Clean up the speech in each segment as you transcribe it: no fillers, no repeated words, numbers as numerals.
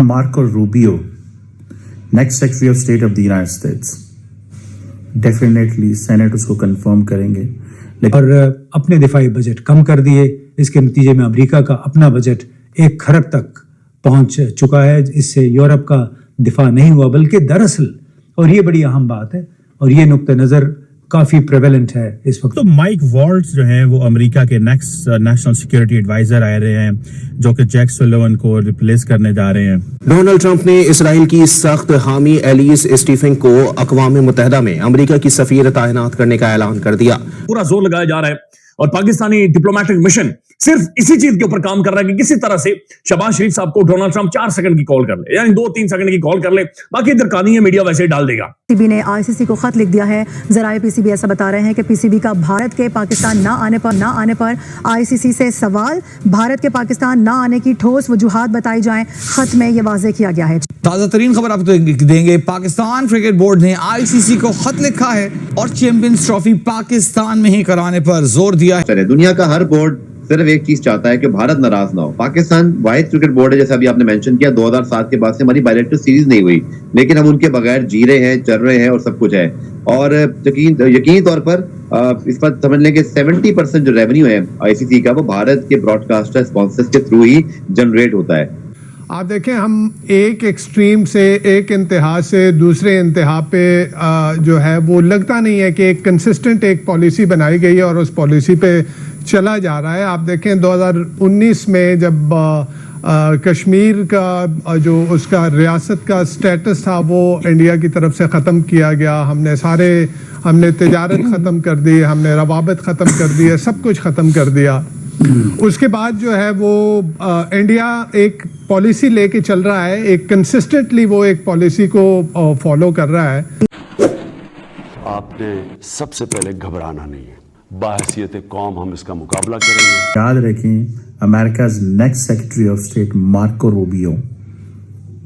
Marco Rubio, next Secretary of State of the United States. Definitely Senate उसको confirm करेंगे. और अपने दिफाई budget कम कर दिए. इसके नतीजे में अमेरिका का अपना बजट 1 खरब तक पहुंच चुका है. इससे यूरोप का दिफा नहीं हुआ, बल्कि दरअसल, और ये बड़ी अहम बात है और ये नुक्ता नज़र काफी प्रेवेलेंट है इस वक्त. तो माइक वॉल्ट्स जो हैं वो अमेरिका के नेक्स्ट नेशनल सिक्योरिटी एडवाइजर आ रहे हैं, जो कि जैक सुलिवन को रिप्लेस करने जा रहे हैं. डोनाल्ड ट्रंप ने इसराइल की सख्त हामी एलिस स्टीफन को अक़वाम मुत्तहिदा में अमेरिका की सफीर तैनात करने का ऐलान कर दिया. पूरा जोर लगाया जा रहा है और पाकिस्तानी डिप्लोमेटिक मिशन सिर्फ इसी चीज के ऊपर काम कर रहा है कि किसी तरह से शहबाज शरीफ साहब को डोनाल्ड ट्रंप 4 सेकंड की कॉल कर ले, यानी 2-3 सेकंड की कॉल कर ले. बाकी इधर कहानी है, मीडिया वैसे डाल देगा. पीसीबी ने आईसीसी को खत लिख दिया है. जराए पीसीबी ऐसा बता रहे हैं कि पीसीबी का भारत के पाकिस्तान ना आने पर आईसीसी से सवाल, भारत के पाकिस्तान ना आने की ठोस वजूहात बताई जाएं. खत में ये वाज़ेह किया गया है. ताज़ा तरीन खबर आपको देंगे. पाकिस्तान क्रिकेट बोर्ड ने आईसीसी को खत लिखा है और चैंपियंस ट्रॉफी पाकिस्तान में ही कराने पर जोर दिया है. दुनिया का हर बोर्ड सिर्फ एक चीज चाहता है कि भारत नाराज ना हो. पाकिस्तान वाहिद क्रिकेट बोर्ड है, जैसे अभी आपने मेंशन किया, 2007 के बाद से हमारी बायलैटरल सीरीज नहीं हुई, लेकिन हम उनके बगैर जी रहे हैं, चल रहे हैं और सब कुछ है. और यकीनी तौर पर इस पर समझ लें कि 70% जो रेवेन्यू है आईसीसी का, वो भारत के ब्रॉडकास्टर स्पॉन्सर्स के थ्रू ही जनरेट होता है. आप देखें, हम एक एक्सट्रीम से, एक इंतहा से दूसरे इंतहा पे जो है वो लगता नहीं है कि एक कंसिस्टेंट एक पॉलिसी बनाई गई है और उस पॉलिसी पे चला जा रहा है. आप देखें 2019 में जब कश्मीर का जो उसका रियासत का स्टेटस था वो इंडिया की तरफ से ख़त्म किया गया. हमने तिजारत ख़त्म कर दी, हमने रवाबत ख़त्म कर दी, सब कुछ ख़त्म कर दिया. उसके बाद जो है वो इंडिया एक पॉलिसी लेके चल रहा है, एक कंसिस्टेंटली वो एक पॉलिसी को फॉलो कर रहा है. आपने सबसे पहले घबराना नहीं है. बाहसियत कौम हम इसका मुकाबला करेंगे. याद रखें, अमेरिका's next Secretary of State Marco Rubio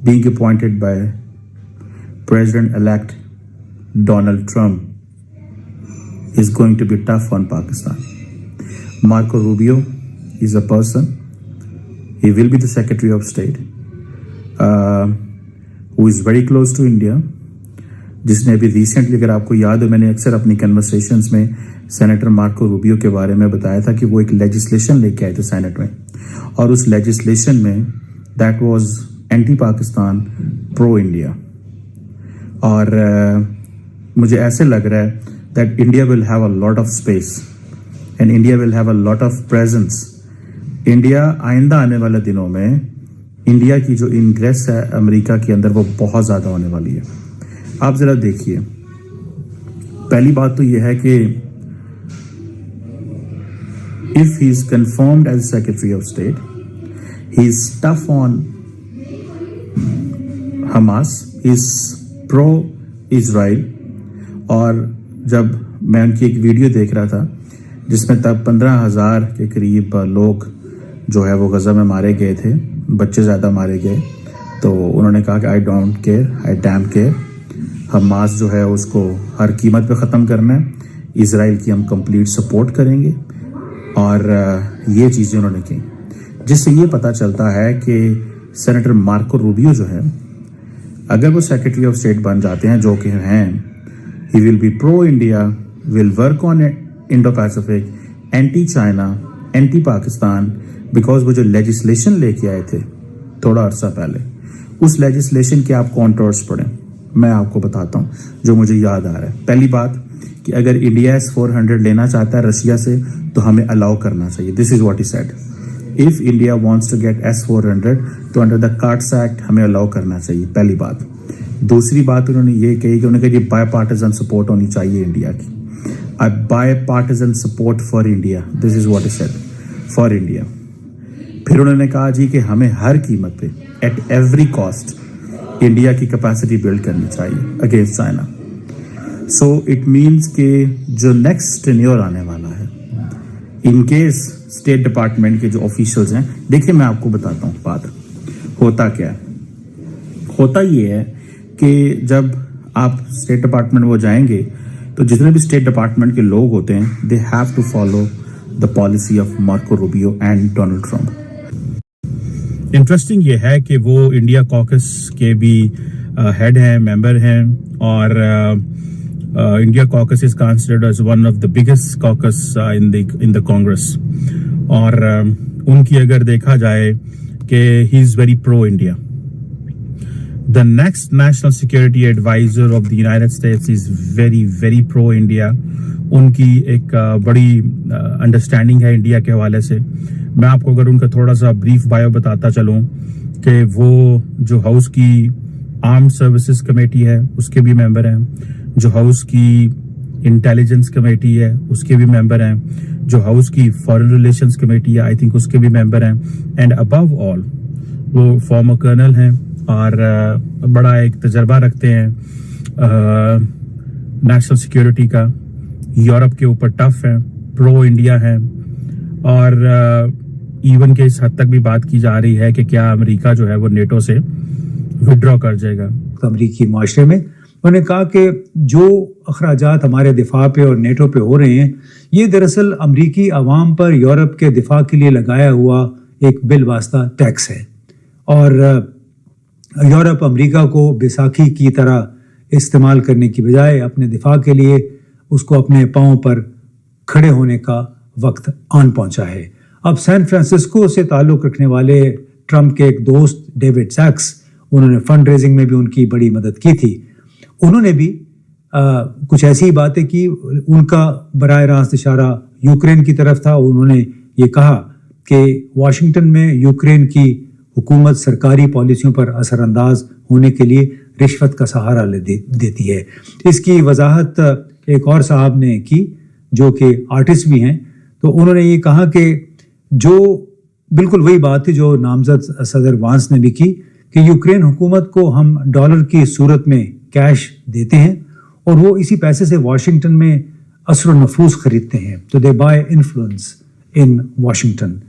being appointed by President-elect Donald Trump is going to be tough on Pakistan. Marco Rubio is a person, he will be the Secretary of State who is very close to India, जिसने अभी recently, अगर आपको याद हो, मैंने अक्सर अपनी conversations में सेनेटर मार्को रूबियो के बारे में बताया था कि वो एक लेजिस्लेशन लेके आए थे सेनेट में, और उस लेजिस्लेशन में that was anti Pakistan, pro India. और मुझे ऐसे लग रहा है that India will have a lot of space and India will have a lot of presence. India आइंदा आने वाले दिनों में इंडिया की जो इंग्रेस है अमेरिका के अंदर वो बहुत ज़्यादा होने वाली है. आप ज़रा देखिए, पहली बात तो यह है कि if he is confirmed as Secretary of State, he is tough on Hamas, he is pro-Israel. और जब मैं उनकी एक वीडियो देख रहा था जिसमें तब 15,000 के करीब लोग जो है वो गज़ा में मारे गए थे, बच्चे ज़्यादा मारे गए, तो उन्होंने कहा कि I don't care, I dam care. Hamas जो है उसको हर कीमत पे ख़त्म करना है, इज़राइल की हम कंप्लीट सपोर्ट करेंगे. और ये चीज़ें उन्होंने की, जिससे ये पता चलता है कि सेनेटर मार्को रूबियो जो है, अगर वो सेक्रेटरी ऑफ स्टेट बन जाते हैं, जो कि हैं, he will be pro India, will work on Indo Pacific, anti China, anti Pakistan. Because वो जो लेजिस्लेशन लेके आए थे थोड़ा अरसा पहले, उस लेजिस्लेशन के आप कॉन्टोर्स पढ़ें. मैं आपको बताता हूँ जो मुझे याद आ रहा है. पहली बात कि अगर इंडिया S-400 लेना चाहता है रशिया से तो हमें अलाउ करना चाहिए. This is what he said. If India wants to get S-400 तो अंडर द कार्ड्स एक्ट हमें अलाउ करना चाहिए. पहली बात. दूसरी बात उन्होंने ये कही कि उन्होंने कहा बाय पार्टिजन सपोर्ट होनी चाहिए इंडिया की. Bipartisan support for India, this is what he said, for India. फिर उन्होंने कहा जी कि हमें हर कीमत पे, एट एवरी कॉस्ट, इंडिया की कैपेसिटी बिल्ड करनी चाहिए against China. So it means कि जो नेक्स्ट टेन्योर आने वाला है, इन केस स्टेट डिपार्टमेंट के जो ऑफिशियल्स हैं, देखिए मैं आपको बताता हूँ बात होता क्या है. होता ये है कि जब आप स्टेट डिपार्टमेंट वो जाएंगे तो जितने भी स्टेट डिपार्टमेंट के लोग होते हैं, they have to follow the policy of Marco Rubio and Donald Trump. Interesting ये है कि वो इंडिया कॉकस के भी हेड हैं, मेंबर हैं, और India caucus is considered as one of the biggest caucus in the Congress, और उनकी अगर देखा जाए कि he is very pro India. The next national security advisor of the United States is very, very pro India. उनकी एक बड़ी understanding है इंडिया के हवाले से. मैं आपको अगर उनका थोड़ा सा ब्रीफ बायो बताता चलूं कि वो जो हाउस की आर्म्ड सर्विसेज कमेटी है उसके भी मेंबर हैं, जो हाउस की इंटेलिजेंस कमेटी है उसके भी मेंबर हैं, जो हाउस की फॉरेन रिलेशंस कमेटी है आई थिंक उसके भी मेंबर हैं, एंड अबव ऑल वो फॉर्मर कर्नल हैं और बड़ा एक तजर्बा रखते हैं नेशनल सिक्योरिटी का. यूरोप के ऊपर टफ है, प्रो इंडिया है, और इवन के इस हद तक भी बात की जा रही है कि क्या अमेरिका जो है वो नेटो से विड्रॉ कर जाएगा. अमरीकी माशरे में उन्होंने कहा कि जो अखराजात हमारे दिफा पे और नेटो पे हो रहे हैं ये दरअसल अमरीकी अवाम पर यूरोप के दिफा के लिए लगाया हुआ एक बिलवास्ता टैक्स है, और यूरोप अमेरिका को बैसाखी की तरह इस्तेमाल करने की बजाय अपने दिफा के लिए उसको अपने पांव पर खड़े होने का वक्त आन पहुंचा है. अब सैन फ्रांसिस्को से ताल्लुक़ रखने वाले ट्रंप के एक दोस्त डेविड सैक्स, उन्होंने फंड रेजिंग में भी उनकी बड़ी मदद की थी. उन्होंने भी कुछ ऐसी बातें की. उनका बराह रास्त इशारा यूक्रेन की तरफ था. उन्होंने ये कहा कि वाशिंगटन में यूक्रेन की हुकूमत सरकारी पॉलिसियों पर असरअंदाज होने के लिए रिश्वत का सहारा देती है. इसकी वजाहत एक और साहब ने की जो कि आर्टिस्ट भी हैं. तो उन्होंने ये कहा कि जो बिल्कुल वही बात थी जो नामजद सदर वांस ने भी की कि यूक्रेन हुकूमत को हम डॉलर की सूरत में कैश देते हैं और वो इसी पैसे से वाशिंगटन में असर नफूस खरीदते हैं. तो दे बाय इन्फ्लुएंस इन वाशिंगटन.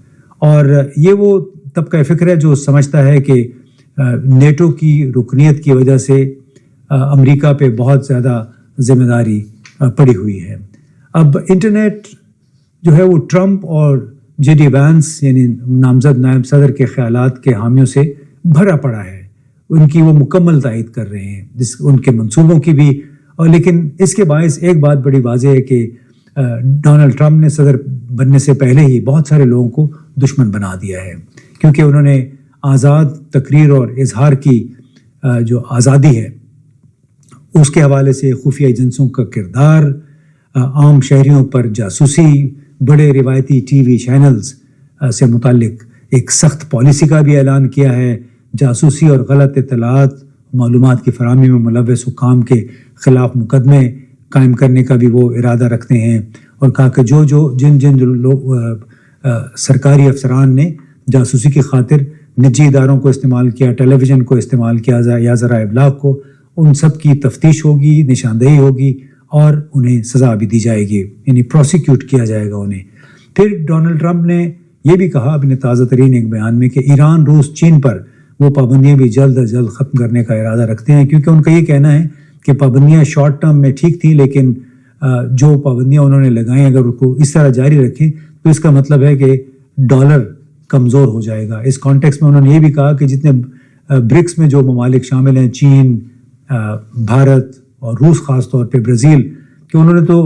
और ये वो तबका फ़िक्र है जो समझता है कि नेटो की रुकनीत की वजह से अमेरिका पे बहुत ज़्यादा जिम्मेदारी पड़ी हुई है. अब इंटरनेट जो है वो ट्रंप और जेडी वैंस यानी नामजद नायब सदर के ख्यालात के हामियों से भरा पड़ा है. उनकी वो मुकम्मल तायद कर रहे हैं जिस उनके मंसूबों की भी. और लेकिन इसके बायस एक बात बड़ी वाज़ेह है कि डोनाल्ड ट्रंप ने सदर बनने से पहले ही बहुत सारे लोगों को दुश्मन बना दिया है क्योंकि उन्होंने आज़ाद तकरीर और इजहार की जो आज़ादी है उसके हवाले से खुफिया एजेंसियों का किरदार, आम शहरियों पर जासूसी, बड़े रिवायती टीवी चैनल्स से मुतालिक एक सख्त पॉलिसी का भी ऐलान किया है. जासूसी और गलत इत्तलात मालूमात की फराहमी में मुलव्वस हुक्काम के ख़िलाफ़ मुकदमे कायम करने का भी वो इरादा रखते हैं. और कहा कि जिन लोग सरकारी अफसरान ने जासूसी की खातिर निजी इदारों को इस्तेमाल किया, टेलीविज़न को इस्तेमाल किया या ज़राए इब्लाग को, उन सब की तफ्तीश होगी, निशानदेही होगी और उन्हें सज़ा भी दी जाएगी, यानी प्रोसिक्यूट किया जाएगा उन्हें. फिर डोनाल्ड ट्रंप ने यह भी कहा अपने ताज़ा तरीन एक बयान में कि ईरान, रूस, चीन पर वो पाबंदियाँ भी जल्द अज जल्द ख़त्म करने का इरादा रखते हैं क्योंकि उनका ये कहना है कि पाबंदियाँ शॉर्ट टर्म में ठीक थी लेकिन जो पाबंदियाँ उन्होंने लगाई अगर उनको इस तरह जारी रखें तो इसका मतलब है कि डॉलर कमज़ोर हो जाएगा. इस कॉन्टेक्स्ट में उन्होंने ये भी कहा कि जितने ब्रिक्स में जो ममालिक शामिल हैं, चीन, भारत और रूस ख़ास तौर पे ब्राज़ील, कि उन्होंने तो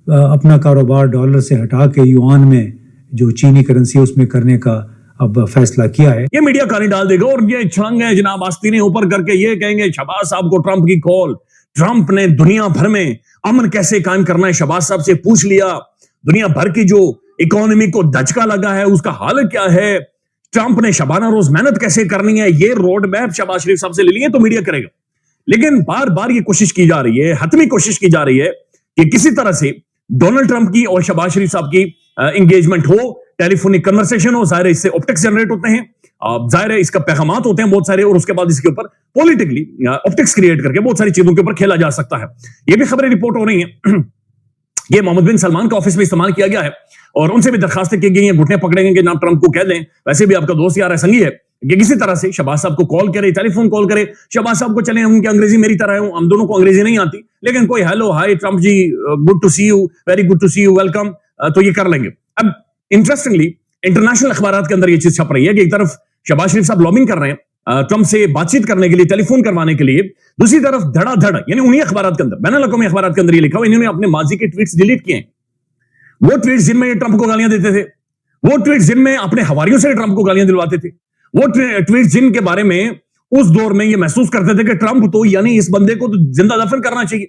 अपना कारोबार डॉलर से हटा के युआन में जो चीनी करेंसी है उसमें करने का अब फैसला किया है. ये मीडिया कहानी डाल देगा और ये छलांग है जनाब आस्तीने ऊपर करके ये कहेंगे शहबाज साहब को ट्रंप की कॉल. ट्रंप ने दुनिया भर में अमन कैसे कायम करना है शहबाज साहब से पूछ लिया. दुनिया भर की जो इकोनॉमी को दचका लगा है उसका हाल क्या है. ट्रंप ने शबाना रोज मेहनत कैसे करनी है ये रोड मैप शहबाज शरीफ साहब से ले लिए तो मीडिया करेगा. लेकिन बार बार ये कोशिश की जा रही है, हतमी कोशिश की जा रही है कि किसी तरह से डोनाल्ड ट्रंप की और शहबाज शरीफ साहब की एंगेजमेंट हो, टेलीफोनिक कन्वर्सेशन हो. जाहिर है इससे ऑप्टिक्स जनरेट होते हैं, जाहिर है इसका पैगामात होते हैं बहुत सारे, और उसके बाद इसके ऊपर पॉलिटिकली ऑप्टिक्स क्रिएट करके बहुत सारी चीजों के ऊपर खेला जा सकता है. ये भी खबरें रिपोर्ट हो रही हैं ये मोहम्मद बिन सलमान के ऑफिस में इस्तेमाल किया गया है और उनसे भी दरखास्तें की गई हैं, घुटने पकड़ेंगे कि नाम ट्रंप को कह दें, वैसे भी आपका दोस्त यार है, संगी है, कि किसी तरह से शहबाज साहब को कॉल करे, टेलीफोन कॉल करे. शहबाज साहब को चले उनकी अंग्रेजी मेरी तरह है, हम दोनों को अंग्रेजी नहीं आती, लेकिन कोई hello hi Trump ji, good to see you, very good to see you, welcome, तो ये कर लेंगे. अब इंटरेस्टिंगली इंटरनेशनल अखबारात के अंदर ये चीज छप रही है कि एक तरफ शहबाज शरीफ साहब लॉबिंग कर रहे हैं ट्रंप से बातचीत करने के लिए, टेलीफोन करवाने के लिए। दूसरी तरफ धड़ाधड़, यानी उन्हीं अखबारात के अंदर, बैनुल-अक़वामी अखबारात के अंदर ये लिखा हुआ, इन्होंने अपने माजी के ट्वीट्स डिलीट किए। वो ट्वीट्स जिनमें ये ट्रंप को गालियां देते थे, वो ट्वीट्स जिनमें अपने हवारियों से ट्रंप को गालियां दिलवाते थे, वो ट्वीट्स जिनके बारे में उस दौर में ये महसूस करते थे कि ट्रंप तो यानी इस बंदे को तो जिंदा दफन करना चाहिए,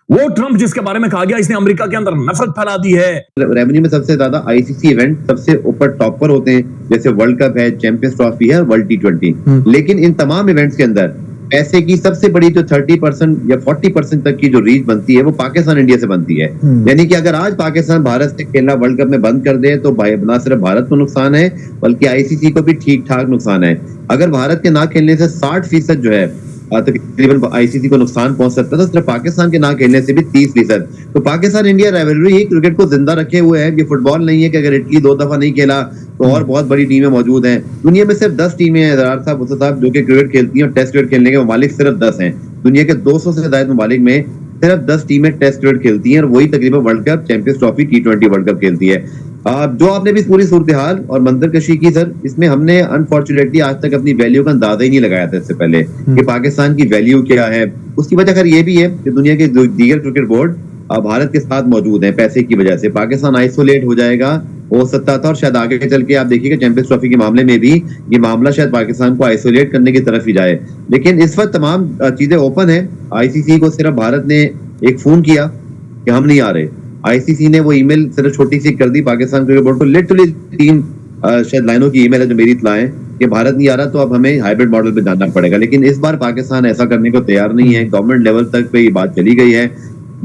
वो ट्रंप जिसके बारे में कहा गया इसने अमेरिका के अंदर नफरत फैला दी है। रेवेन्यू में सबसे ज्यादा आईसीसी इवेंट सबसे ऊपर टॉप पर होते हैं, जैसे वर्ल्ड कप है, चैंपियंस ट्रॉफी है, वर्ल्ड T20। लेकिन इन तमाम इवेंट्स के अंदर पैसे की सबसे बड़ी जो 30% या 40% तक की जो रीच बनती है वो पाकिस्तान इंडिया से बनती है। यानी कि अगर आज पाकिस्तान भारत से खेलना वर्ल्ड कप में बंद कर दे तो ना सिर्फ भारत को नुकसान है बल्कि आईसीसी को भी ठीक ठाक नुकसान है। अगर भारत के ना खेलने से 60% जो है तकरीबन आईसीसी को नुकसान पहुंच सकता था, सिर्फ पाकिस्तान के ना खेलने से भी 30%। तो पाकिस्तान इंडिया राइवलरी ही क्रिकेट को जिंदा रखे हुए है। ये फुटबॉल नहीं है कि अगर इटली 2 दफा नहीं खेला तो और बहुत बड़ी टीमें मौजूद हैं। दुनिया में सिर्फ 10 टीमें हैं दरार साहब, उस्ताद साहब, जो कि क्रिकेट खेलती हैं, और टेस्ट क्रिकेट खेलने के ममालिक सिर्फ 10 हैं। दुनिया के 200 से ज्यादा ममालिक में सिर्फ 10 टीमें टेस्ट क्रिकेट खेलती हैं और वही तकरीबन world cup, champions trophy, T20 world cup खेलती है। जो आपने भी पूरी सूरत हाल और मंजर कशी की सर, इसमें हमने अनफॉर्चुनेटली आज तक अपनी वैल्यू का अंदाजा ही नहीं लगाया था इससे पहले कि पाकिस्तान की वैल्यू क्या है। उसकी वजह खैर ये भी है कि दुनिया के दीगर क्रिकेट बोर्ड भारत के साथ मौजूद हैं। पैसे की वजह से पाकिस्तान आइसोलेट हो जाएगा, हो सकता था, और शायद आगे चल के आप देखिएगा चैंपियंस ट्रॉफी के मामले में भी ये मामला शायद पाकिस्तान को आइसोलेट करने की तरफ ही जाए। लेकिन इस वक्त तमाम चीजें ओपन है। आईसीसी को सिर्फ भारत ने एक फोन किया कि हम नहीं आ रहे, आईसीसी ने वो ईमेल सिर्फ छोटी सी कर दी पाकिस्तान क्रिकेट बोर्ड को। लिटरली 3 शायद लाइनों की ईमेल है जो मेरी इत्तला है कि भारत नहीं आ रहा तो अब हमें हाइब्रिड मॉडल पे जाना पड़ेगा। लेकिन इस बार पाकिस्तान ऐसा करने को तैयार नहीं है। गवर्नमेंट लेवल तक पे ये बात चली गई है,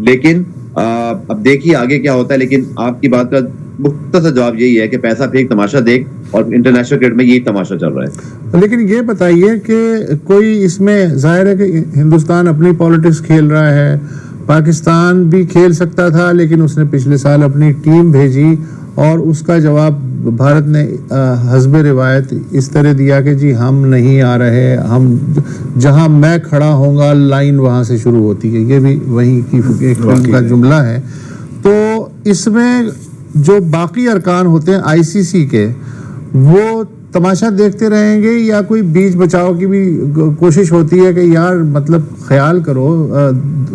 लेकिन अब देखिए आगे क्या होता है। लेकिन आपकी बात का मुख्तसर जवाब यही है कि पैसा फेंक तमाशा देख, और इंटरनेशनल क्रिकेट में यही तमाशा चल रहा है। लेकिन ये बताइए कि कोई इसमें जाहिर है कि हिंदुस्तान अपनी पॉलिटिक्स खेल रहा है, पाकिस्तान भी खेल सकता था, लेकिन उसने पिछले साल अपनी टीम भेजी और उसका जवाब भारत ने हस्बे रिवायत इस तरह दिया कि जी हम नहीं आ रहे, हम जहां मैं खड़ा होऊंगा लाइन वहां से शुरू होती है। ये भी वहीं की एक फिल्म का जुमला है। तो इसमें जो बाकी अरकान होते हैं आईसीसी के, वो तमाशा देखते रहेंगे या कोई बीच बचाव की भी कोशिश होती है कि यार मतलब ख्याल करो,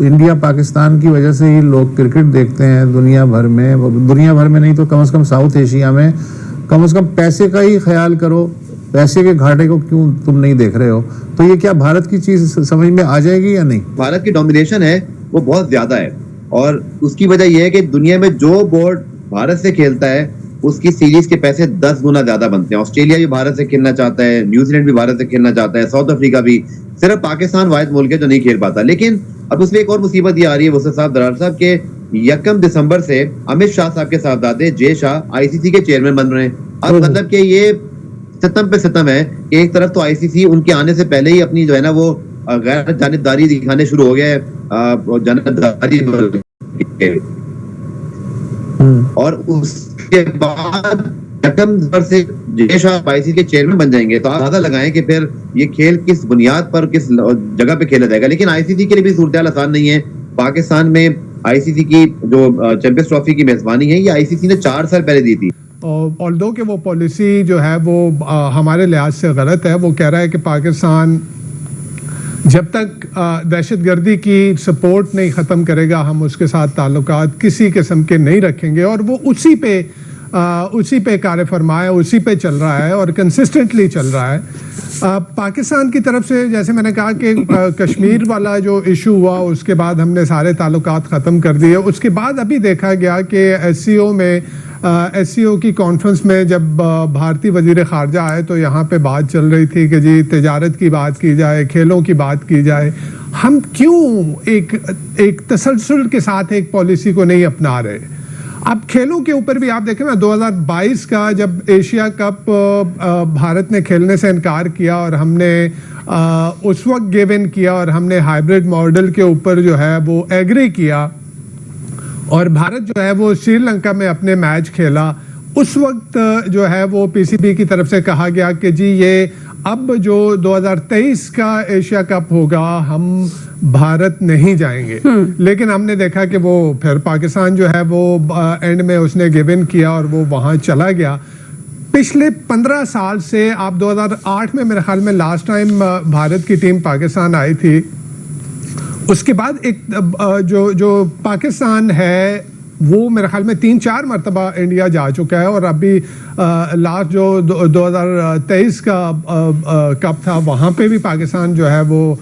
इंडिया पाकिस्तान की वजह से ही लोग क्रिकेट देखते हैं दुनिया भर में नहीं तो कम से कम साउथ एशिया में, कम से कम पैसे का ही ख्याल करो, पैसे के घाटे को क्यों तुम नहीं देख रहे हो? तो ये क्या भारत की चीज समझ में आ जाएगी या नहीं? भारत की डोमिनेशन है वो बहुत ज्यादा है, और उसकी वजह यह है कि दुनिया में जो बोर्ड भारत से खेलता है उसकी सीरीज के पैसे 10 गुना ज्यादा बनते हैं। ऑस्ट्रेलिया भी भारत से खेलना चाहता है, न्यूजीलैंड भी भारत से खेलना चाहता है, साउथ अफ्रीका भी। सिर्फ पाकिस्तान वाहिद मुल्क है जो नहीं खेल पाता। लेकिन अब उसमें एक और मुसीबत ये आ रही है वसीम साहब, दरार साहब, के 1 दिसंबर से अमित शाह साहब के साहबजादे जय शाह आईसीसी के चेयरमैन बन रहे हैं। अब मतलब कि ये सितम पे सितम है कि एक तरफ तो आईसीसी उनके आने से पहले ही अपनी जो है ना वो गैर जानिबदारी दिखाने शुरू हो गया है, जानिबदारी, और उसके बाद 1 दिसंबर से जय शाह आईसीसी के चेयरमैन बन जाएंगे। तो आप अंदाजा लगाएं कि फिर ये खेल किस बुनियाद पर, किस जगह पे खेला जाएगा। लेकिन आईसीसी के लिए भी सूरत आसान नहीं है। पाकिस्तान में आईसीसी की जो चैंपियंस ट्रॉफी की मेजबानी है ये आईसीसी ने 4 साल पहले दी थी। ऑल्दो कि वो पॉलिसी जो है वो हमारे लिहाज से गलत है। वो कह रहा है कि पाकिस्तान जब तक दहशतगर्दी की सपोर्ट नहीं ख़त्म करेगा हम उसके साथ ताल्लुकात किसी किस्म के नहीं रखेंगे, और वो उसी पे कार फरमा है, उसी पे चल रहा है और कंसिस्टेंटली चल रहा है। पाकिस्तान की तरफ से जैसे मैंने कहा कि कश्मीर वाला जो इशू हुआ उसके बाद हमने सारे ताल्लुकात ख़त्म कर दिए। उसके बाद अभी देखा गया कि एससीओ की कॉन्फ्रेंस में जब भारतीय वजीर ख़ारजा आए तो यहाँ पे बात चल रही थी कि जी तिजारत की बात की जाए, खेलों की बात की जाए। हम क्यों एक तसलसल के साथ एक पॉलिसी को नहीं अपना रहे? अब खेलों के ऊपर भी आप देखें ना, 2022 का जब एशिया कप भारत ने खेलने से इनकार किया और हमने उस वक्त गिव इन किया और हमने हाइब्रिड मॉडल के ऊपर जो है वो एग्री किया, और भारत जो है वो श्रीलंका में अपने मैच खेला। उस वक्त जो है वो पीसीबी की तरफ से कहा गया कि जी ये अब जो 2023 का एशिया कप होगा हम भारत नहीं जाएंगे। लेकिन हमने देखा कि वो फिर पाकिस्तान जो है वो एंड में उसने गिव इन किया और वो वहाँ चला गया। पिछले 15 साल से आप 2008 में मेरे ख्याल में लास्ट टाइम भारत की टीम पाकिस्तान आई थी, उसके बाद एक जो पाकिस्तान है वो मेरे ख्याल में 3-4 मरतबा इंडिया जा चुका है, और अभी लास्ट जो 2023 का कप था वहाँ पे भी पाकिस्तान जो है वो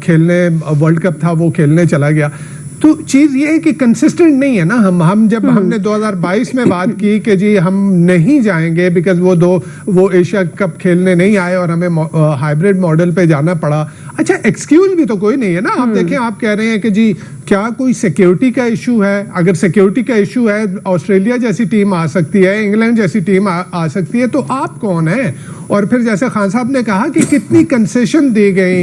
खेलने, वर्ल्ड कप था वो खेलने चला गया। तो चीज़ ये है कि कंसिस्टेंट नहीं है ना। हम जब हमने 2022 में बात की कि जी हम नहीं जाएंगे बिकॉज वो एशिया कप खेलने नहीं आए और हमें हाइब्रिड मॉडल पे जाना पड़ा। अच्छा, एक्सक्यूज भी तो कोई नहीं है ना। आप देखें, आप कह रहे हैं कि जी क्या कोई सिक्योरिटी का इशू है? अगर सिक्योरिटी का इशू है, ऑस्ट्रेलिया जैसी टीम आ सकती है, इंग्लैंड जैसी टीम आ सकती है, तो आप कौन है? और फिर जैसे खान साहब ने कहा कि कितनी कंसेशन दी गई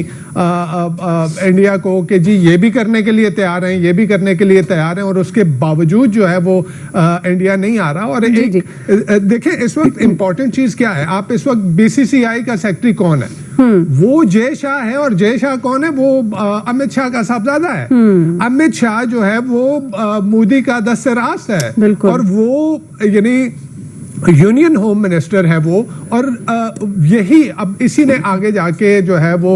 इंडिया को कि जी ये भी करने के लिए तैयार हैं, ये भी करने के लिए तैयार हैं, और उसके बावजूद जो है वो इंडिया नहीं आ रहा। और देखिए इस वक्त इम्पोर्टेंट चीज क्या है, आप इस वक्त बीसीसीआई का सेक्रेटरी कौन है? वो जय शाह है, और जय शाह कौन है? वो अमित शाह का साहबजादा है। अमित शाह जो है वो मोदी का दस्त रास्त है, और वो यानी यूनियन होम मिनिस्टर है वो, और यही अब इसी ने आगे जाके जो है वो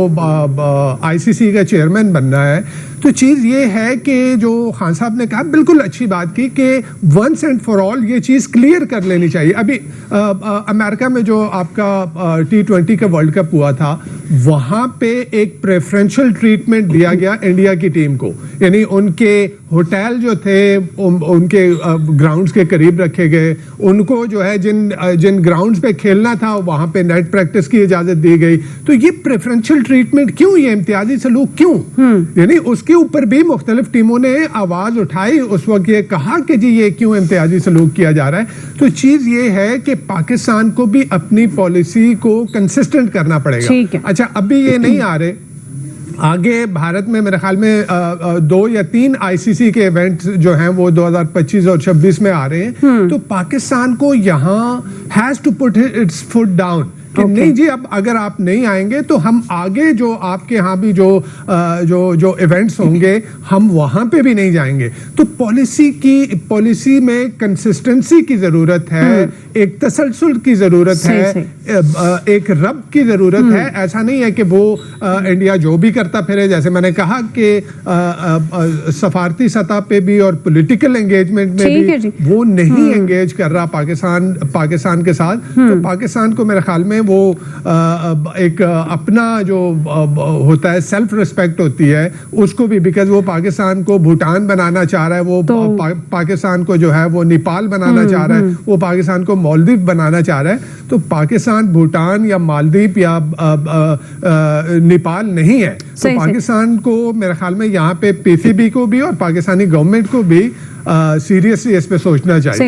आईसीसी का चेयरमैन बनना है। तो चीज़ ये है कि जो खान साहब ने कहा, बिल्कुल अच्छी बात की कि वंस एंड फॉर ऑल ये चीज़ क्लियर कर लेनी चाहिए। अभी अमेरिका में जो आपका T20 का वर्ल्ड कप हुआ था, वहाँ पे एक प्रेफरेंशियल ट्रीटमेंट दिया गया इंडिया की टीम को, यानी उनके होटल जो थे उनके ग्राउंड्स के करीब रखे गए, उनको जो है जिन ग्राउंड्स पे खेलना था वहाँ पे नेट प्रैक्टिस की इजाज़त दी गई। तो ये प्रेफरेंशियल ट्रीटमेंट क्यों, ये इम्तियाजी सलूक क्यों? यानी उसके ऊपर भी मुख्तलिफ टीमों ने आवाज उठाई, उस वक्त ये कहा कि जी ये क्यों इम्तियाजी सलूक किया जा रहा है। तो चीज ये है कि पाकिस्तान को भी अपनी पॉलिसी को कंसिस्टेंट करना पड़ेगा। अच्छा, अभी ये नहीं आ रहे, आगे भारत में मेरे ख्याल में 2 या 3 आईसीसी के इवेंट्स जो हैं वो 2025 और 26 में आ रहे हैं। तो पाकिस्तान को यहाँ has to put its foot down कि नहीं जी, अब अगर आप नहीं आएंगे तो हम आगे जो आपके यहाँ भी जो इवेंट्स होंगे हम वहाँ पे भी नहीं जाएंगे। तो पॉलिसी में कंसिस्टेंसी की ज़रूरत है, एक तसलसल की ज़रूरत है, एक रब की ज़रूरत है। ऐसा नहीं है कि वो इंडिया जो भी करता फिरे, जैसे मैंने कहा कि सफारती सतह पे भी और पॉलिटिकल एंगेजमेंट में भी वो नहीं एंगेज कर रहा पाकिस्तान के साथ। तो पाकिस्तान को मेरे ख्याल में वो एक अपना जो होता है सेल्फ रिस्पेक्ट होती है उसको भी, बिकॉज वो पाकिस्तान को भूटान बनाना चाह रहा है, वो पाकिस्तान को जो है वो नेपाल बनाना चाह रहा है, वो पाकिस्तान को मालदीव बनाना चाह रहा है। तो पाकिस्तान भूटान या मालदीव या नेपाल नहीं है। तो पाकिस्तान को मेरे ख्याल में यहाँ पे पीसीबी को भी और पाकिस्तानी गवर्नमेंट को भी सीरियसली इस पे सोचना चाहिए।